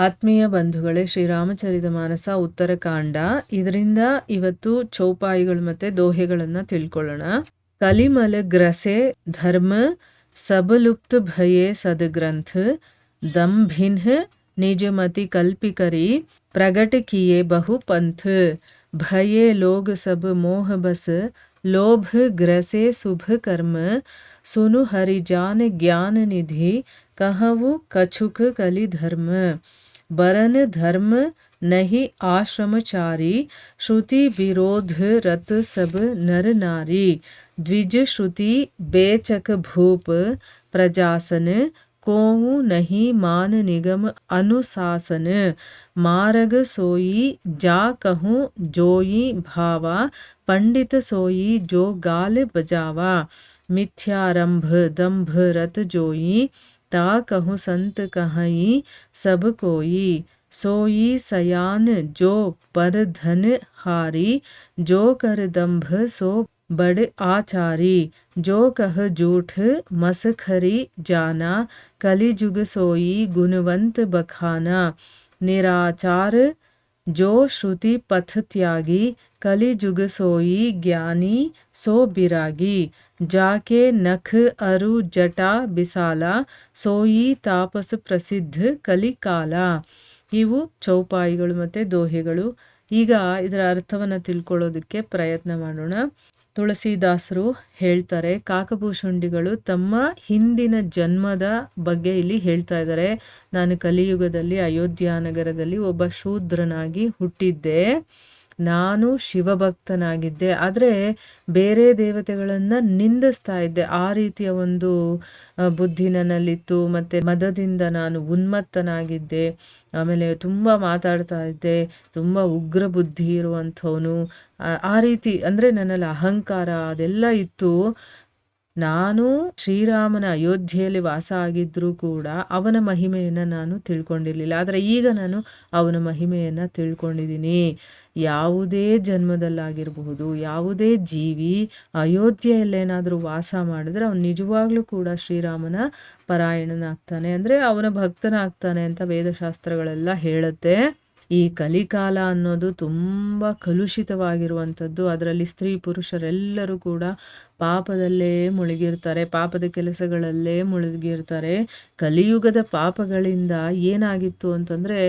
ಆತ್ಮೀಯ ಬಂಧುಗಳೇ, ಶ್ರೀರಾಮಚರಿತ ಮಾನಸ ಉತ್ತರಕಾಂಡ. ಇದರಿಂದ ಇವತ್ತು ಚೌಪಾಯಿಗಳು ಮತ್ತೆ ದೋಹೆಗಳನ್ನು ತಿಳ್ಕೊಳ್ಳೋಣ. ಕಲಿಮಲ ಗ್ರಸೆ ಧರ್ಮ सबलुप्त भये सदग्रंथ दम्भिन्ह निजमति कल्पिकरी प्रगट किए बहु पंथ भये लोग सब मोह बस लोभ ग्रसे शुभ कर्म सुनु हरिजान ज्ञान निधि कहवु कछुक कलि धर्म बरन धर्म नहीं आश्रमचारी श्रुति विरोध रत सब नर नारी द्विज श्रुति बेचक भूप प्रजासन कोऊ नहीं मान निगम अनुशासन मारग सोई जा कहूँ जोई भावा पंडित सोई जो गाल बजावा मिथ्यारंभ दंभ रत जोई ता कहूँ संत कहीं सब कोई सोई सयान जो पर धन हारी जो कर दंभ सो बड़ आचारी जो कह झूठ मसखरी जाना कलिजुग सोई गुणवंत बखाना निराचार जो श्रुति पथ त्यागी कलिजुग सोई ज्ञानी सो बिरागी जाके नख अरु जटा बिसाला सोई तापस प्रसिद्ध कलिकाಲ. ಇವು ಚೌಪಾಯಿಗಳು ಮತ್ತು ದೋಹೆಗಳು. ಈಗ ಇದರ ಅರ್ಥವನ್ನು ತಿಳ್ಕೊಳ್ಳೋದಕ್ಕೆ ಪ್ರಯತ್ನ ಮಾಡೋಣ. ತುಳಸಿದಾಸರು ಹೇಳ್ತಾರೆ, ಕಾಕಭೂಷುಂಡಿಗಳು ತಮ್ಮ ಹಿಂದಿನ ಜನ್ಮದ ಬಗ್ಗೆ ಇಲ್ಲಿ ಹೇಳ್ತಾ ಇದ್ದಾರೆ. ನಾನು ಕಲಿಯುಗದಲ್ಲಿ ಅಯೋಧ್ಯ ನಗರದಲ್ಲಿ ಒಬ್ಬ ಶೂದ್ರನಾಗಿ ಹುಟ್ಟಿದ್ದೆ. ನಾನು ಶಿವಭಕ್ತನಾಗಿದ್ದೆ, ಆದರೆ ಬೇರೆ ದೇವತೆಗಳನ್ನು ನಿಂದಿಸ್ತಾ ಇದ್ದೆ. ಆ ರೀತಿಯ ಒಂದು ಬುದ್ಧಿ ನನ್ನಲ್ಲಿತ್ತು. ಮತ್ತು ಮದದಿಂದ ನಾನು ಉನ್ಮತ್ತನಾಗಿದ್ದೆ. ಆಮೇಲೆ ತುಂಬ ಮಾತಾಡ್ತಾ ಇದ್ದೆ, ತುಂಬ ಉಗ್ರ ಬುದ್ಧಿ ಇರುವಂಥವನು. ಆ ರೀತಿ ಅಂದರೆ ನನ್ನಲ್ಲಿ ಅಹಂಕಾರ ಅದೆಲ್ಲ ಇತ್ತು. ನಾನು ಶ್ರೀರಾಮನ ಅಯೋಧ್ಯೆಯಲ್ಲಿ ವಾಸ ಆಗಿದ್ದರೂ ಕೂಡ ಅವನ ಮಹಿಮೆಯನ್ನು ನಾನು ತಿಳ್ಕೊಂಡಿರಲಿಲ್ಲ. ಆದರೆ ಈಗ ನಾನು ಅವನ ಮಹಿಮೆಯನ್ನು ತಿಳ್ಕೊಂಡಿದ್ದೀನಿ. ಯಾವುದೇ ಜನ್ಮದಲ್ಲಾಗಿರಬಹುದು, ಯಾವುದೇ ಜೀವಿ ಅಯೋಧ್ಯೆಯಲ್ಲೇನಾದರೂ ವಾಸ ಮಾಡಿದ್ರೆ ಅವನು ನಿಜವಾಗ್ಲೂ ಕೂಡ ಶ್ರೀರಾಮನ ಪರಾಯಣನಾಗ್ತಾನೆ, ಅಂದರೆ ಅವನ ಭಕ್ತನಾಗ್ತಾನೆ ಅಂತ ವೇದಶಾಸ್ತ್ರಗಳೆಲ್ಲ ಹೇಳುತ್ತೆ. ಈ ಕಲಿಕಾಲ ಅನ್ನೋದು ತುಂಬ ಕಲುಷಿತವಾಗಿರುವಂಥದ್ದು. ಅದರಲ್ಲಿ ಸ್ತ್ರೀ ಪುರುಷರೆಲ್ಲರೂ ಕೂಡ ಪಾಪದಲ್ಲೇ ಮುಳುಗಿರ್ತಾರೆ, ಪಾಪದ ಕೆಲಸಗಳಲ್ಲೇ ಮುಳುಗಿರ್ತಾರೆ. ಕಲಿಯುಗದ ಪಾಪಗಳಿಂದ ಏನಾಗಿತ್ತು ಅಂತಂದರೆ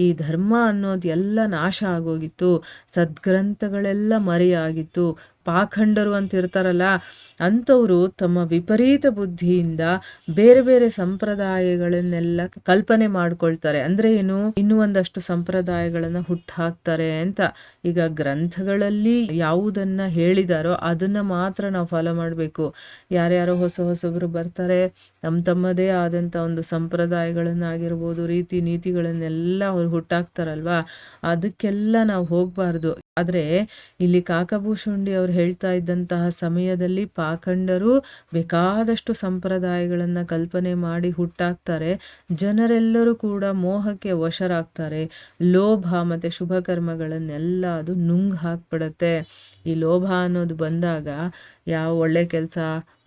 ಈ ಧರ್ಮ ಅನ್ನೋದು ಎಲ್ಲ ನಾಶ ಆಗೋಗಿತ್ತು. ಸದ್ಗ್ರಂಥಗಳೆಲ್ಲ ಮರೆಯಾಗಿತ್ತು. ಪಾಖಂಡರು ಅಂತ ಇರ್ತಾರಲ್ಲ, ಅಂಥವರು ತಮ್ಮ ವಿಪರೀತ ಬುದ್ಧಿಯಿಂದ ಬೇರೆ ಬೇರೆ ಸಂಪ್ರದಾಯಗಳನ್ನೆಲ್ಲ ಕಲ್ಪನೆ ಮಾಡ್ಕೊಳ್ತಾರೆ. ಅಂದರೆ ಏನು, ಇನ್ನೂ ಒಂದಷ್ಟು ಸಂಪ್ರದಾಯಗಳನ್ನು ಹುಟ್ಟಾಕ್ತಾರೆ ಅಂತ. ಈಗ ಗ್ರಂಥಗಳಲ್ಲಿ ಯಾವುದನ್ನು ಹೇಳಿದಾರೋ ಅದನ್ನು ಮಾತ್ರ ನಾವು ಫಾಲೋ ಮಾಡಬೇಕು. ಯಾರ್ಯಾರೋ ಹೊಸಬರು ಬರ್ತಾರೆ, ತಮ್ಮದೇ ಆದಂಥ ಒಂದು ಸಂಪ್ರದಾಯಗಳನ್ನಾಗಿರ್ಬೋದು, ರೀತಿ ನೀತಿಗಳನ್ನೆಲ್ಲ ಅವ್ರು ಹುಟ್ಟಾಕ್ತಾರಲ್ವ, ಅದಕ್ಕೆಲ್ಲ ನಾವು ಹೋಗಬಾರ್ದು. ಆದರೆ ಇಲ್ಲಿ ಕಾಕಭೂಷುಂಡಿ ಅವರು ಹೇಳ್ತಾ ಇದ್ದಂತಹ ಸಮಯದಲ್ಲಿ ಪಾಖಂಡರು ಬೇಕಾದಷ್ಟು ಸಂಪ್ರದಾಯಗಳನ್ನು ಕಲ್ಪನೆ ಮಾಡಿ ಹುಟ್ಟಾಕ್ತಾರೆ. ಜನರೆಲ್ಲರೂ ಕೂಡ ಮೋಹಕ್ಕೆ ವಶರಾಗ್ತಾರೆ. ಲೋಭ ಮತ್ತು ಶುಭ ಕರ್ಮಗಳನ್ನೆಲ್ಲ ಅದು ನುಂಗ್ ಹಾಕ್ಬಿಡತ್ತೆ. ಈ ಲೋಭ ಅನ್ನೋದು ಬಂದಾಗ ಯಾವ ಒಳ್ಳೆ ಕೆಲಸ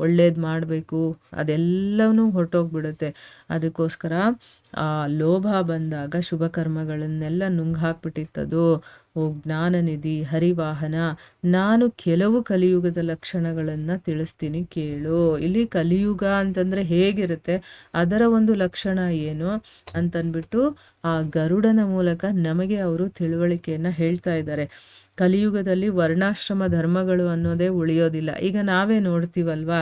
ಒಳ್ಳೇದು ಮಾಡಬೇಕು ಅದೆಲ್ಲವೂ ಹೊರಟೋಗ್ಬಿಡುತ್ತೆ. ಅದಕ್ಕೋಸ್ಕರ ಆ ಲೋಭ ಬಂದಾಗ ಶುಭ ಕರ್ಮಗಳನ್ನೆಲ್ಲ ನುಂಗ್ ಹಾಕ್ಬಿಟ್ಟಿತ್ತದು. ಓ ಜ್ಞಾನನಿಧಿ ಹರಿವಾಹನ, ನಾನು ಕೆಲವು ಕಲಿಯುಗದ ಲಕ್ಷಣಗಳನ್ನು ತಿಳಿಸ್ತೀನಿ ಕೇಳು. ಇಲ್ಲಿ ಕಲಿಯುಗ ಅಂತಂದರೆ ಹೇಗಿರುತ್ತೆ, ಅದರ ಒಂದು ಲಕ್ಷಣ ಏನು ಅಂತಂದ್ಬಿಟ್ಟು ಆ ಗರುಡನ ಮೂಲಕ ನಮಗೆ ಅವರು ತಿಳುವಳಿಕೆಯನ್ನು ಹೇಳ್ತಾ ಇದ್ದಾರೆ. ಕಲಿಯುಗದಲ್ಲಿ ವರ್ಣಾಶ್ರಮ ಧರ್ಮಗಳು ಅನ್ನೋದೇ ಉಳಿಯೋದಿಲ್ಲ. ಈಗ ನಾವೇ ನೋಡ್ತೀವಲ್ವಾ,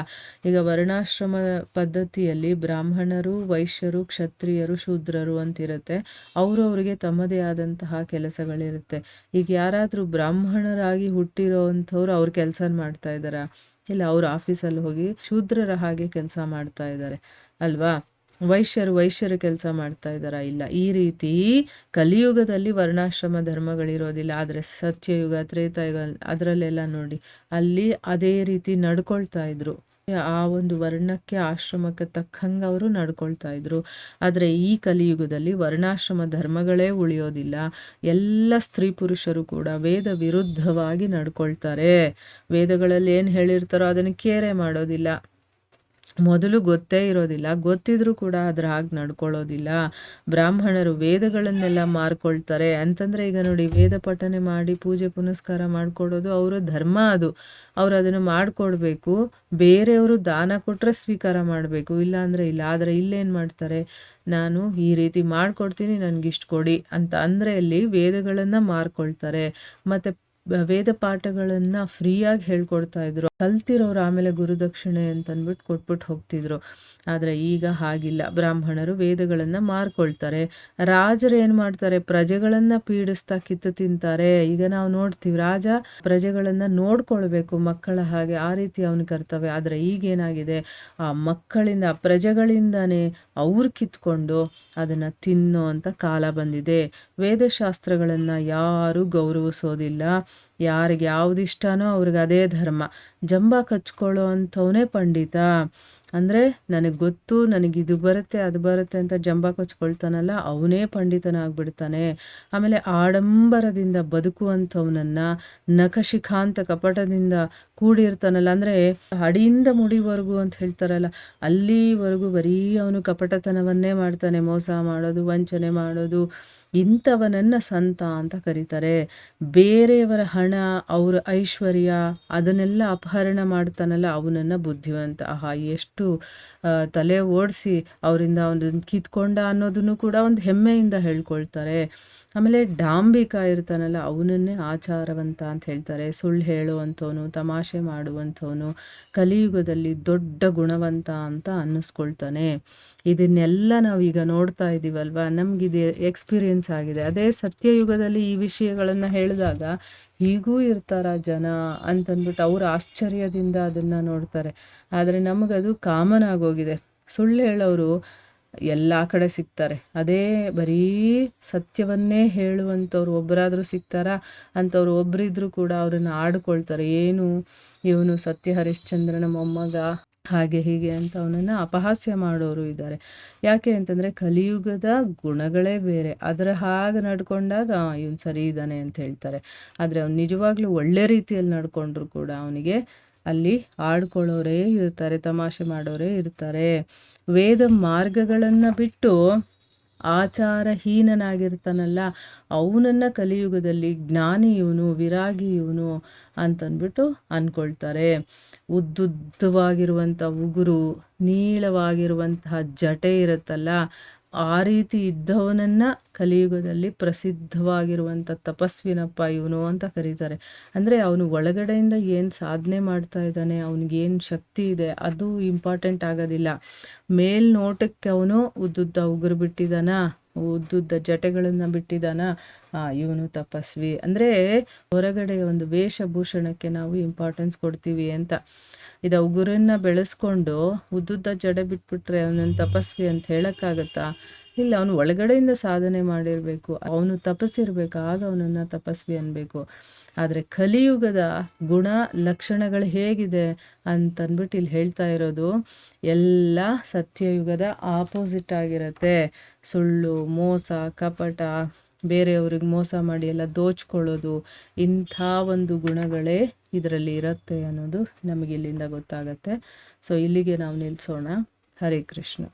ಈಗ ವರ್ಣಾಶ್ರಮ ಪದ್ಧತಿಯಲ್ಲಿ ಬ್ರಾಹ್ಮಣರು, ವೈಶ್ಯರು, ಕ್ಷತ್ರಿಯರು, ಶೂದ್ರರು ಅಂತಿರುತ್ತೆ. ಅವರವರಿಗೆ ತಮ್ಮದೇ ಆದಂತಹ ಕೆಲಸಗಳಿರುತ್ತೆ. ಈಗ ಯಾರಾದರೂ ಬ್ರಾಹ್ಮಣರಾಗಿ ಹುಟ್ಟಿರೋ ಅಂಥವ್ರು ಅವ್ರ ಕೆಲಸ ಮಾಡ್ತಾ ಇದ್ದಾರಾ? ಇಲ್ಲ, ಅವ್ರ ಆಫೀಸಲ್ಲಿ ಹೋಗಿ ಶೂದ್ರರ ಹಾಗೆ ಕೆಲಸ ಮಾಡ್ತಾ ಇದ್ದಾರೆ ಅಲ್ವಾ? ವೈಶ್ಯರು ಕೆಲಸ ಮಾಡ್ತಾ ಇದ್ದಾರಾ? ಇಲ್ಲ. ಈ ರೀತಿ ಕಲಿಯುಗದಲ್ಲಿ ವರ್ಣಾಶ್ರಮ ಧರ್ಮಗಳಿರೋದಿಲ್ಲ. ಆದರೆ ಸತ್ಯಯುಗ, ತ್ರೇತಾಯುಗ ಅದರಲ್ಲೆಲ್ಲ ನೋಡಿ, ಅಲ್ಲಿ ಅದೇ ರೀತಿ ನಡ್ಕೊಳ್ತಾ ಇದ್ರು. ಆ ಒಂದು ವರ್ಣಕ್ಕೆ ಆಶ್ರಮಕ್ಕೆ ತಕ್ಕಂಗೆ ಅವರು ನಡ್ಕೊಳ್ತಾ ಇದ್ರು. ಆದರೆ ಈ ಕಲಿಯುಗದಲ್ಲಿ ವರ್ಣಾಶ್ರಮ ಧರ್ಮಗಳೇ ಉಳಿಯೋದಿಲ್ಲ. ಎಲ್ಲ ಸ್ತ್ರೀ ಪುರುಷರು ಕೂಡ ವೇದ ವಿರುದ್ಧವಾಗಿ ನಡ್ಕೊಳ್ತಾರೆ. ವೇದಗಳಲ್ಲಿ ಏನು ಹೇಳಿರ್ತಾರೋ ಅದನ್ನು ಕೇರೆ ಮಾಡೋದಿಲ್ಲ. ಮೊದಲು ಗೊತ್ತೇ ಇರೋದಿಲ್ಲ, ಗೊತ್ತಿದ್ರೂ ಕೂಡ ಅದ್ರ ಹಾಗೆ ನಡ್ಕೊಳ್ಳೋದಿಲ್ಲ. ಬ್ರಾಹ್ಮಣರು ವೇದಗಳನ್ನೆಲ್ಲ ಮಾರ್ಕೊಳ್ತಾರೆ ಅಂತಂದರೆ, ಈಗ ನೋಡಿ, ವೇದ ಪಠನೆ ಮಾಡಿ ಪೂಜೆ ಪುನಸ್ಕಾರ ಮಾಡಿಕೊಡೋದು ಅವರ ಧರ್ಮ. ಅದು ಅವ್ರು ಅದನ್ನು ಮಾಡಿಕೊಡ್ಬೇಕು. ಬೇರೆಯವರು ದಾನ ಕೊಟ್ಟರೆ ಸ್ವೀಕಾರ ಮಾಡಬೇಕು, ಇಲ್ಲ ಅಂದರೆ ಇಲ್ಲ. ಆದರೆ ಇಲ್ಲೇನು ಮಾಡ್ತಾರೆ, ನಾನು ಈ ರೀತಿ ಮಾಡಿಕೊಡ್ತೀನಿ, ನನಗಿಷ್ಟು ಕೊಡಿ ಅಂತ ಅಂದರೆ ಅಲ್ಲಿ ವೇದಗಳನ್ನು ಮಾರ್ಕೊಳ್ತಾರೆ. ಮತ್ತು ವೇದ ಪಾಠಗಳನ್ನು ಫ್ರೀಯಾಗಿ ಹೇಳ್ಕೊಡ್ತಾ ಇದ್ರು. ಕಲ್ತಿರೋರು ಆಮೇಲೆ ಗುರುದಕ್ಷಿಣೆ ಅಂತಂದ್ಬಿಟ್ಟು ಕೊಟ್ಬಿಟ್ಟು ಹೋಗ್ತಿದ್ರು. ಆದರೆ ಈಗ ಹಾಗಿಲ್ಲ, ಬ್ರಾಹ್ಮಣರು ವೇದಗಳನ್ನು ಮಾರ್ಕೊಳ್ತಾರೆ. ರಾಜರು ಏನು ಮಾಡ್ತಾರೆ, ಪ್ರಜೆಗಳನ್ನು ಪೀಡಿಸ್ತಾ ಕಿತ್ತು ತಿಂತಾರೆ. ಈಗ ನಾವು ನೋಡ್ತೀವಿ, ರಾಜ ಪ್ರಜೆಗಳನ್ನು ನೋಡ್ಕೊಳ್ಬೇಕು ಮಕ್ಕಳ ಹಾಗೆ, ಆ ರೀತಿ ಅವನ ಕರ್ತವ್ಯ. ಆದರೆ ಈಗೇನಾಗಿದೆ, ಆ ಮಕ್ಕಳಿಂದ, ಪ್ರಜೆಗಳಿಂದನೇ ಅವ್ರು ಕಿತ್ಕೊಂಡು ಅದನ್ನು ತಿನ್ನೋ ಅಂತ ಕಾಲ ಬಂದಿದೆ. ವೇದಶಾಸ್ತ್ರಗಳನ್ನು ಯಾರೂ ಗೌರವಿಸೋದಿಲ್ಲ. ಯಾರಿಗೆ ಯಾವ್ದು ಇಷ್ಟನೋ ಅವ್ರಿಗೆ ಅದೇ ಧರ್ಮ. ಜಂಬ ಕಚ್ಕೊಳ್ಳೋ ಅಂಥವನೇ ಪಂಡಿತ. ಅಂದರೆ ನನಗೆ ಗೊತ್ತು, ನನಗಿದು ಬರುತ್ತೆ ಅದು ಬರುತ್ತೆ ಅಂತ ಜಂಬ ಕಚ್ಕೊಳ್ತಾನಲ್ಲ, ಅವನೇ ಪಂಡಿತನಾಗ್ಬಿಡ್ತಾನೆ. ಆಮೇಲೆ ಆಡಂಬರದಿಂದ ಬದುಕುವಂಥವನನ್ನು, ನಖಶಿಖಾಂತ ಕಪಟದಿಂದ ಕೂಡಿರ್ತಾನಲ್ಲ, ಅಂದರೆ ಅಡಿಯಿಂದ ಮುಡಿವರೆಗೂ ಅಂತ ಹೇಳ್ತಾರಲ್ಲ, ಅಲ್ಲಿವರೆಗೂ ಬರೀ ಅವನು ಕಪಟತನವನ್ನೇ ಮಾಡ್ತಾನೆ. ಮೋಸ ಮಾಡೋದು, ವಂಚನೆ ಮಾಡೋದು, ಇಂಥವನನ್ನು ಸಂತ ಅಂತ ಕರೀತಾರೆ. ಬೇರೆಯವರ ಹಣ, ಅವರ ಐಶ್ವರ್ಯ ಅದನ್ನೆಲ್ಲ ಅಪಹರಣ ಮಾಡ್ತಾನಲ್ಲ, ಅವನನ್ನು ಬುದ್ಧಿವಂತ. ಆಹಾ, ಎಷ್ಟು ತಲೆ ಓಡಿಸಿ ಅವರಿಂದ ಒಂದನ್ನು ಕಿತ್ಕೊಂಡ ಅನ್ನೋದನ್ನು ಕೂಡ ಒಂದು ಹೆಮ್ಮೆಯಿಂದ ಹೇಳ್ಕೊಳ್ತಾರೆ. ಆಮೇಲೆ ಡಾಂಬಿಕ ಇರ್ತಾನಲ್ಲ, ಅವನನ್ನೇ ಆಚಾರವಂತ ಅಂತ ಹೇಳ್ತಾರೆ. ಸುಳ್ಳು ಹೇಳುವಂಥವನು, ತಮಾಷೆ ಮಾಡುವಂಥವನು ಕಲಿಯುಗದಲ್ಲಿ ದೊಡ್ಡ ಗುಣವಂತ ಅಂತ ಅನ್ನಿಸ್ಕೊಳ್ತಾನೆ. ಇದನ್ನೆಲ್ಲ ನಾವೀಗ ನೋಡ್ತಾ ಇದ್ದೀವಲ್ವ, ನಮಗಿದೆ ಎಕ್ಸ್ಪೀರಿಯೆನ್ಸ್ ಆಗಿದೆ. ಅದೇ ಸತ್ಯಯುಗದಲ್ಲಿ ಈ ವಿಷಯಗಳನ್ನು ಹೇಳಿದಾಗ ಹೀಗೂ ಇರ್ತಾರ ಜನ ಅಂತಂದ್ಬಿಟ್ಟು ಅವರು ಆಶ್ಚರ್ಯದಿಂದ ಅದನ್ನು ನೋಡ್ತಾರೆ. ಆದರೆ ನಮಗದು ಕಾಮನ್ ಆಗೋಗಿದೆ. ಸುಳ್ಳು ಹೇಳೋರು ಎಲ್ಲ ಕಡೆ ಸಿಗ್ತಾರೆ. ಅದೇ ಬರೀ ಸತ್ಯವನ್ನೇ ಹೇಳುವಂಥವ್ರು ಒಬ್ಬರಾದರೂ ಸಿಗ್ತಾರಾ? ಅಂಥವ್ರು ಒಬ್ಬರಿದ್ರೂ ಕೂಡ ಅವ್ರನ್ನ ಆಡ್ಕೊಳ್ತಾರೆ. ಏನು ಇವನು ಸತ್ಯ ಹರಿಶ್ಚಂದ್ರನ ಮೊಮ್ಮಗ, ಹಾಗೆ ಹೀಗೆ ಅಂತ ಅವನನ್ನು ಅಪಹಾಸ್ಯ ಮಾಡೋರು ಇದ್ದಾರೆ. ಯಾಕೆ ಅಂತಂದರೆ ಕಲಿಯುಗದ ಗುಣಗಳೇ ಬೇರೆ. ಅದರ ಹಾಗೆ ನಡ್ಕೊಂಡಾಗ ಇವನು ಸರಿ ಇದ್ದಾನೆ ಅಂತ ಹೇಳ್ತಾರೆ. ಆದರೆ ಅವ್ನು ನಿಜವಾಗ್ಲೂ ಒಳ್ಳೆ ರೀತಿಯಲ್ಲಿ ನಡ್ಕೊಂಡ್ರು ಕೂಡ ಅವನಿಗೆ ಅಲ್ಲಿ ಆಡ್ಕೊಳ್ಳೋರೇ ಇರ್ತಾರೆ, ತಮಾಷೆ ಮಾಡೋರೇ ಇರ್ತಾರೆ. ವೇದ ಮಾರ್ಗಗಳನ್ನು ಬಿಟ್ಟು ಆಚಾರಹೀನನಾಗಿರ್ತಾನಲ್ಲ, ಅವನನ್ನು ಕಲಿಯುಗದಲ್ಲಿ ಜ್ಞಾನಿ ಇವನು, ವಿರಾಗಿ ಇವನು ಅಂತಂದ್ಬಿಟ್ಟು ಅಂದ್ಕೊಳ್ತಾರೆ. ಉದ್ದುದ್ದವಾಗಿರುವಂಥ ಉಗುರು, ನೀಳವಾಗಿರುವಂತಹ ಜಟೆ ಇರುತ್ತಲ್ಲ, ಆ ರೀತಿ ಇದ್ದವನನ್ನು ಕಲಿಯುಗದಲ್ಲಿ ಪ್ರಸಿದ್ಧವಾಗಿರುವಂಥ ತಪಸ್ವಿನಪ್ಪ ಇವನು ಅಂತ ಕರೀತಾರೆ. ಅಂದರೆ ಅವನು ಒಳಗಡೆಯಿಂದ ಏನು ಸಾಧನೆ ಮಾಡ್ತಾ ಇದ್ದಾನೆ, ಅವನಿಗೇನು ಶಕ್ತಿ ಇದೆ, ಅದು ಇಂಪಾರ್ಟೆಂಟ್ ಆಗೋದಿಲ್ಲ. ಮೇಲ್ನೋಟಕ್ಕೆ ಅವನು ಉದ್ದುದ್ದ ಉಗುರು ಬಿಟ್ಟಿದ್ದಾನ, ಉದ್ದುದ್ದ ಜಟೆಗಳನ್ನು ಬಿಟ್ಟಿದ್ದಾನ, ಇವನು ತಪಸ್ವಿ. ಅಂದರೆ ಹೊರಗಡೆ ಒಂದು ವೇಷಭೂಷಣಕ್ಕೆ ನಾವು ಇಂಪಾರ್ಟೆನ್ಸ್ ಕೊಡ್ತೀವಿ ಅಂತ. ಇದು ಉಗುರನ್ನು ಬೆಳೆಸ್ಕೊಂಡು ಉದ್ದುದ್ದ ಜಡೆ ಬಿಟ್ಬಿಟ್ರೆ ಅವನನ್ನು ತಪಸ್ವಿ ಅಂತ ಹೇಳೋಕ್ಕಾಗತ್ತಾ? ಇಲ್ಲ, ಅವನು ಒಳಗಡೆಯಿಂದ ಸಾಧನೆ ಮಾಡಿರಬೇಕು, ಅವನು ತಪಸ್ಸಿರಬೇಕು, ಆಗ ಅವನನ್ನು ತಪಸ್ವಿ ಅನ್ಬೇಕು. ಆದರೆ ಕಲಿಯುಗದ ಗುಣ ಲಕ್ಷಣಗಳು ಹೇಗಿದೆ ಅಂತಂದ್ಬಿಟ್ಟು ಇಲ್ಲಿ ಹೇಳ್ತಾ ಇರೋದು ಎಲ್ಲ ಸತ್ಯಯುಗದ ಆಪೋಸಿಟ್ ಆಗಿರುತ್ತೆ. ಸುಳ್ಳು, ಮೋಸ, ಕಪಟ, ಬೇರೆಯವ್ರಿಗೆ ಮೋಸ ಮಾಡಿ ಎಲ್ಲ ದೋಚ್ಕೊಳ್ಳೋದು, ಇಂಥ ಒಂದು ಗುಣಗಳೇ ಇದರಲ್ಲಿ ಇರುತ್ತೆ ಅನ್ನೋದು ನಮಗೆ ಇಲ್ಲಿಂದ ಗೊತ್ತಾಗತ್ತೆ. ಸೊ ಇಲ್ಲಿಗೆ ನಾವು ನಿಲ್ಲಿಸೋಣ. ಹರೇ ಕೃಷ್ಣ.